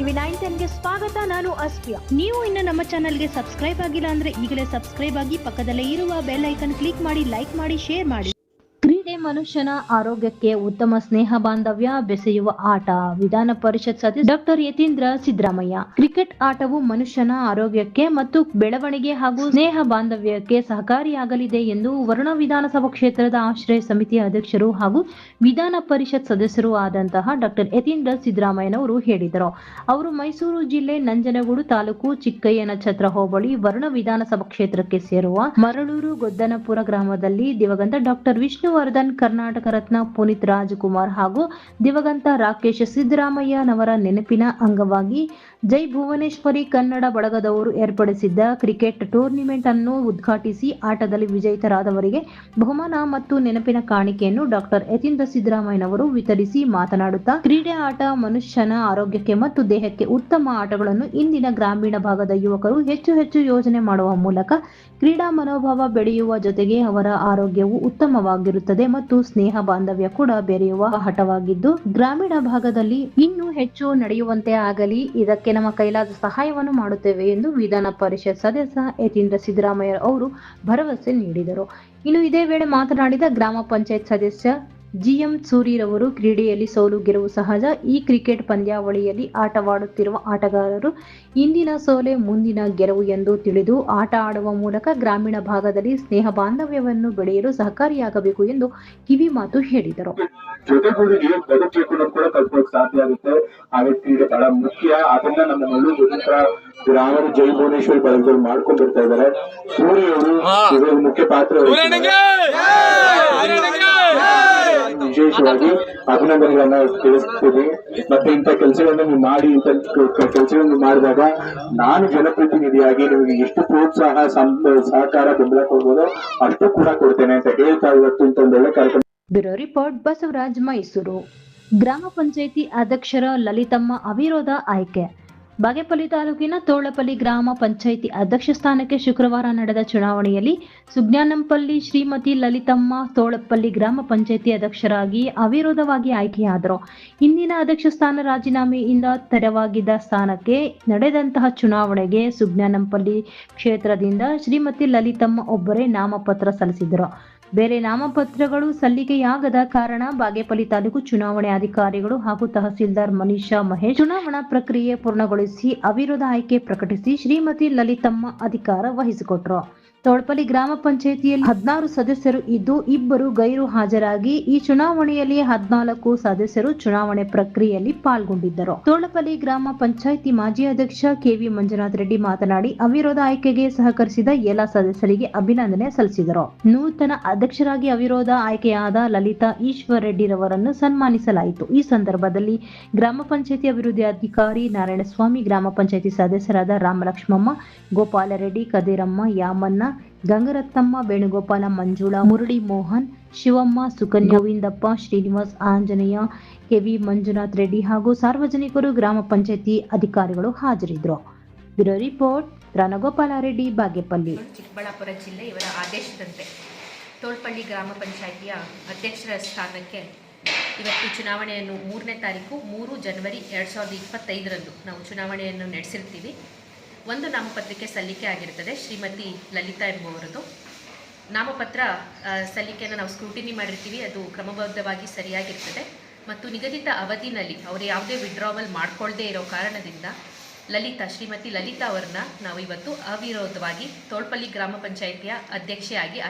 TV 910ಗೆ ಸ್ವಾಗತ. ನಾನು ಅಸ್ಫಿಯಾ. ನೀವು ಇನ್ನು ನಮ್ಮ ಚಾನೆಲ್ಗೆ ಸಬ್ಸ್ಕ್ರೈಬ್ ಆಗಿಲ್ಲ ಅಂದ್ರೆ ಈಗಲೇ ಸಬ್ಸ್ಕ್ರೈಬ್ ಆಗಿ ಪಕ್ಕದಲ್ಲೇ ಇರುವ ಬೆಲ್ ಐಕನ್ ಕ್ಲಿಕ್ ಮಾಡಿ, ಲೈಕ್ ಮಾಡಿ, ಶೇರ್ ಮಾಡಿ. ಕ್ರೀಡೆ ಮನುಷ್ಯನ ಆರೋಗ್ಯಕ್ಕೆ ಉತ್ತಮ ಸ್ನೇಹ ಬಾಂಧವ್ಯ ಬೆಸೆಯುವ ಆಟ. ವಿಧಾನ ಪರಿಷತ್ ಸದಸ್ಯ ಡಾಕ್ಟರ್ ಯತೀಂದ್ರ ಸಿದ್ದರಾಮಯ್ಯ. ಕ್ರಿಕೆಟ್ ಆಟವು ಮನುಷ್ಯನ ಆರೋಗ್ಯಕ್ಕೆ ಮತ್ತು ಬೆಳವಣಿಗೆ ಹಾಗೂ ಸ್ನೇಹ ಬಾಂಧವ್ಯಕ್ಕೆ ಸಹಕಾರಿಯಾಗಲಿದೆ ಎಂದು ವರುಣ ವಿಧಾನಸಭಾ ಕ್ಷೇತ್ರದ ಆಶ್ರಯ ಸಮಿತಿಯ ಅಧ್ಯಕ್ಷರು ಹಾಗೂ ವಿಧಾನ ಪರಿಷತ್ ಸದಸ್ಯರು ಆದಂತಹ ಡಾಕ್ಟರ್ ಯತೀಂದ್ರ ಸಿದ್ದರಾಮಯ್ಯನವರು ಹೇಳಿದರು. ಅವರು ಮೈಸೂರು ಜಿಲ್ಲೆ ನಂಜನಗೂಡು ತಾಲೂಕು ಚಿಕ್ಕಯ್ಯನ ಛತ್ರ ಹೋಬಳಿ ವರುಣ ವಿಧಾನಸಭಾ ಕ್ಷೇತ್ರಕ್ಕೆ ಸೇರುವ ಮರಳೂರು ಗೊದ್ದನಪುರ ಗ್ರಾಮದಲ್ಲಿ ದಿವಂಗತ ಡಾಕ್ಟರ್ ವಿಷ್ಣುವರ್ಧನ್, ಕರ್ನಾಟಕ ರತ್ನ ಪುನೀತ್ ರಾಜಕುಮಾರ್ ಹಾಗೂ ದಿವಂಗತ ರಾಕೇಶ್ ಸಿದ್ದರಾಮಯ್ಯನವರ ನೆನಪಿನ ಅಂಗವಾಗಿ ಜೈ ಭುವನೇಶ್ವರಿ ಕನ್ನಡ ಬಳಗದವರು ಏರ್ಪಡಿಸಿದ್ದ ಕ್ರಿಕೆಟ್ ಟೂರ್ನಿಮೆಂಟ್ ಅನ್ನು ಉದ್ಘಾಟಿಸಿ ಆಟದಲ್ಲಿ ವಿಜೇತರಾದವರಿಗೆ ಬಹುಮಾನ ಮತ್ತು ನೆನಪಿನ ಕಾಣಿಕೆಯನ್ನು ಡಾಕ್ಟರ್ ಯತೀಂದ್ರ ಸಿದ್ದರಾಮಯ್ಯನವರು ವಿತರಿಸಿ ಮಾತನಾಡುತ್ತಾ, ಕ್ರೀಡೆ ಆಟ ಮನುಷ್ಯನ ಆರೋಗ್ಯಕ್ಕೆ ಮತ್ತು ದೇಹಕ್ಕೆ ಉತ್ತಮ ಆಟಗಳನ್ನು ಇಂದಿನ ಗ್ರಾಮೀಣ ಭಾಗದ ಯುವಕರು ಹೆಚ್ಚು ಯೋಜನೆ ಮಾಡುವ ಮೂಲಕ ಕ್ರೀಡಾ ಮನೋಭಾವ ಬೆಳೆಯುವ ಜೊತೆಗೆ ಅವರ ಆರೋಗ್ಯವು ಉತ್ತಮವಾಗಿರುತ್ತದೆ ಮತ್ತು ಸ್ನೇಹ ಬಾಂಧವ್ಯ ಕೂಡ ಬೆರೆಯುವ ಹಠವಾಗಿದ್ದು, ಗ್ರಾಮೀಣ ಭಾಗದಲ್ಲಿ ಇನ್ನೂ ಹೆಚ್ಚು ನಡೆಯುವಂತೆ ಆಗಲಿ, ಇದಕ್ಕೆ ನಮ್ಮ ಕೈಲಾದ ಸಹಾಯವನ್ನು ಮಾಡುತ್ತೇವೆ ಎಂದು ವಿಧಾನ ಪರಿಷತ್ ಸದಸ್ಯ ಯತೀಂದ್ರ ಸಿದ್ದರಾಮಯ್ಯ ಅವರು ಭರವಸೆ ನೀಡಿದರು. ಇನ್ನು ಇದೇ ವೇಳೆ ಮಾತನಾಡಿದ ಗ್ರಾಮ ಪಂಚಾಯತ್ ಸದಸ್ಯ ಜಿಎಂ ಸೂರಿರವರು, ಕ್ರೀಡೆಯಲ್ಲಿ ಸೋಲು ಗೆಲುವು ಸಹಜ. ಈ ಕ್ರಿಕೆಟ್ ಪಂದ್ಯಾವಳಿಯಲ್ಲಿ ಆಟವಾಡುತ್ತಿರುವ ಆಟಗಾರರು ಇಂದಿನ ಸೋಲೆ ಮುಂದಿನ ಗೆಲುವು ಎಂದು ತಿಳಿದು ಆಟ ಆಡುವ ಮೂಲಕ ಗ್ರಾಮೀಣ ಭಾಗದಲ್ಲಿ ಸ್ನೇಹ ಬಾಂಧವ್ಯವನ್ನು ಬೆಳೆಯಲು ಸಹಕಾರಿಯಾಗಬೇಕು ಎಂದು ಕಿವಿ ಮಾತು ಹೇಳಿದರು. ಜೊತೆಗೂಡಿ ಬದುಕಬೇಕು ಅನ್ನೋದು ಕೂಡ ಕಲ್ತ್ಕೊಳ್ಳೋಕೆ ಸಾಧ್ಯ ಆಗುತ್ತೆ. ಹಾಗೆ ಕ್ರೀಡೆ ಬಹಳ ಮುಖ್ಯ. ಅದನ್ನ ನಮ್ಮ ಮಲ್ಲೂರು ಗ್ರಾಮದ ಜೈ ಭುವನೇಶ್ವರಿ ಬಳಗದಲ್ಲಿ ಮಾಡ್ಕೊಂಡು ಬರ್ತಾ ಇದ್ದಾರೆ. ಸೂರ್ಯ ಅವರು ಮುಖ್ಯ ಪಾತ್ರ ವಿಶೇಷವಾಗಿ ಅಭಿನಂದನೆಗಳನ್ನ ತಿಳಿಸ್ತೀನಿ. ಮತ್ತೆ ಇಂಥ ಕೆಲಸಗಳನ್ನ ನೀವು ಮಾಡಿ, ಇಂಥ ಕೆಲಸಗಳನ್ನು ಮಾಡಿದಾಗ ನಾನು ಜನಪ್ರತಿನಿಧಿಯಾಗಿ ನಿಮಗೆ ಎಷ್ಟು ಪ್ರೋತ್ಸಾಹ, ಸಹಕಾರ, ಬೆಂಬಲ ಕೊಡ್ಬೋದೋ ಅಷ್ಟು ಕೂಡ ಕೊಡ್ತೇನೆ ಅಂತ ಹೇಳ್ತಾ ಇವತ್ತು ಇಂಥ ಒಂದೊಳ್ಳೆ ಕಾರ್ಯಕ್ರಮ. Bureau report, Basavaraj, Mysuru. ಗ್ರಾಮ ಪಂಚಾಯಿತಿ ಅಧ್ಯಕ್ಷರ ಲಲಿತಮ್ಮ ಅವಿರೋಧ ಆಯ್ಕೆ. ಬಾಗೇಪಲ್ಲಿ ತಾಲೂಕಿನ ತೋಳಪಲ್ಲಿ ಗ್ರಾಮ ಪಂಚಾಯಿತಿ ಅಧ್ಯಕ್ಷ ಸ್ಥಾನಕ್ಕೆ ಶುಕ್ರವಾರ ನಡೆದ ಚುನಾವಣೆಯಲ್ಲಿ ಸುಜ್ಞಾನಂಪಲ್ಲಿ ಶ್ರೀಮತಿ ಲಲಿತಮ್ಮ ತೋಳಪಲ್ಲಿ ಗ್ರಾಮ ಪಂಚಾಯಿತಿ ಅಧ್ಯಕ್ಷರಾಗಿ ಅವಿರೋಧವಾಗಿ ಆಯ್ಕೆಯಾದರು. ಹಿಂದಿನ ಅಧ್ಯಕ್ಷ ಸ್ಥಾನ ರಾಜೀನಾಮೆಯಿಂದ ತೆರವಾಗಿದ್ದ ಸ್ಥಾನಕ್ಕೆ ನಡೆದಂತಹ ಚುನಾವಣೆಗೆ ಸುಜ್ಞಾನಂಪಲ್ಲಿ ಕ್ಷೇತ್ರದಿಂದ ಶ್ರೀಮತಿ ಲಲಿತಮ್ಮ ಒಬ್ಬರೇ ನಾಮಪತ್ರ ಸಲ್ಲಿಸಿದರು. ಬೇರೆ ನಾಮಪತ್ರಗಳು ಸಲ್ಲಿಕೆಯಾಗದ ಕಾರಣ ಬಾಗೇಪಲ್ಲಿ ತಾಲೂಕು ಚುನಾವಣೆ ಅಧಿಕಾರಿಗಳು ಹಾಗೂ ತಹಸೀಲ್ದಾರ್ ಮನೀಷಾ ಮಹೇಶ್ ಚುನಾವಣಾ ಪ್ರಕ್ರಿಯೆ ಪೂರ್ಣಗೊಳಿಸಿ ಅವಿರೋಧ ಆಯ್ಕೆ ಪ್ರಕಟಿಸಿ ಶ್ರೀಮತಿ ಲಲಿತಮ್ಮ ಅಧಿಕಾರ ವಹಿಸಿಕೊಟ್ಟರು. ತೋಳಪಲ್ಲಿ ಗ್ರಾಮ ಪಂಚಾಯಿತಿಯಲ್ಲಿ 16 ಸದಸ್ಯರು ಇದ್ದು ಇಬ್ಬರು ಗೈರು ಹಾಜರಾಗಿ ಈ ಚುನಾವಣೆಯಲ್ಲಿ 14 ಸದಸ್ಯರು ಚುನಾವಣೆ ಪ್ರಕ್ರಿಯೆಯಲ್ಲಿ ಪಾಲ್ಗೊಂಡಿದ್ದರು. ತೋಳಪಲ್ಲಿ ಗ್ರಾಮ ಪಂಚಾಯಿತಿ ಮಾಜಿ ಅಧ್ಯಕ್ಷ ಕೆವಿ ಮಂಜುನಾಥ್ ರೆಡ್ಡಿ ಮಾತನಾಡಿ, ಅವಿರೋಧ ಆಯ್ಕೆಗೆ ಸಹಕರಿಸಿದ ಎಲ್ಲ ಸದಸ್ಯರಿಗೆ ಅಭಿನಂದನೆ ಸಲ್ಲಿಸಿದರು. ನೂತನ ಅಧ್ಯಕ್ಷರಾಗಿ ಅವಿರೋಧ ಆಯ್ಕೆಯಾದ ಲಲಿತಾ ಈಶ್ವರ್ ರೆಡ್ಡಿರವರನ್ನು ಸನ್ಮಾನಿಸಲಾಯಿತು. ಈ ಸಂದರ್ಭದಲ್ಲಿ ಗ್ರಾಮ ಪಂಚಾಯಿತಿ ಅಭಿವೃದ್ಧಿ ಅಧಿಕಾರಿ ನಾರಾಯಣಸ್ವಾಮಿ, ಗ್ರಾಮ ಪಂಚಾಯಿತಿ ಸದಸ್ಯರಾದ ರಾಮಲಕ್ಷ್ಮಮ್ಮ, ಗೋಪಾಲರೆಡ್ಡಿ, ಕದಿರಮ್ಮ, ಯಾಮನ್ನ, ಗಂಗರತ್ನಮ್ಮ, ವೇಣುಗೋಪಾಲ, ಮಂಜುಳಾ, ಮುರಳಿ ಮೋಹನ್, ಶಿವಮ್ಮ, ಸುಕನ್ಯಾ, ಗೋವಿಂದಪ್ಪ, ಶ್ರೀನಿವಾಸ್, ಆಂಜನೇಯ, ಕೆವಿ ಮಂಜುನಾಥ್ ರೆಡ್ಡಿ ಹಾಗೂ ಸಾರ್ವಜನಿಕರು, ಗ್ರಾಮ ಪಂಚಾಯಿತಿ ಅಧಿಕಾರಿಗಳು ಹಾಜರಿದ್ದರು. Bureau report, Ramagopalreddy, Bagepalli. ಚಿಕ್ಕಬಳ್ಳಾಪುರ ಜಿಲ್ಲೆ ಇವರ ಆದೇಶದಂತೆ ತೋಳ್ಪಳ್ಳಿ ಗ್ರಾಮ ಪಂಚಾಯಿತಿಯ ಅಧ್ಯಕ್ಷರ ಸ್ಥಾನಕ್ಕೆ ಇವತ್ತು ಚುನಾವಣೆಯನ್ನು 3ನೇ ತಾರೀಕು 3 ಜನವರಿ 2025ರಂದು ನಾವು ಚುನಾವಣೆಯನ್ನು ನಡೆಸಿರ್ತೀವಿ. ಒಂದು ನಾಮಪತ್ರಕ್ಕೆ ಸಲ್ಲಿಕೆ ಆಗಿರ್ತದೆ, ಶ್ರೀಮತಿ ಲಲಿತಾ ಎಂಬುವರದು. ನಾಮಪತ್ರ ಸಲ್ಲಿಕೆಯನ್ನು ನಾವು ಸ್ಕ್ರೂಟಿನಿ ಮಾಡಿರ್ತೀವಿ, ಅದು ಕ್ರಮಬದ್ಧವಾಗಿ ಸರಿಯಾಗಿರ್ತದೆ ಮತ್ತು ನಿಗದಿತ ಅವಧಿನಲ್ಲಿ ಅವರು ಯಾವುದೇ ವಿಡ್ರಾವಲ್ ಮಾಡ್ಕೊಳ್ಳದೇ ಇರೋ ಕಾರಣದಿಂದ ಶ್ರೀಮತಿ ಲಲಿತಾ ಅವರನ್ನ ನಾವು ಇವತ್ತು ಅವಿರೋಧವಾಗಿ ತೋಳ್ಪಲ್ಲಿ ಗ್ರಾಮ ಪಂಚಾಯಿತಿಯ ಅಧ್ಯಕ್ಷೆಯಾಗಿ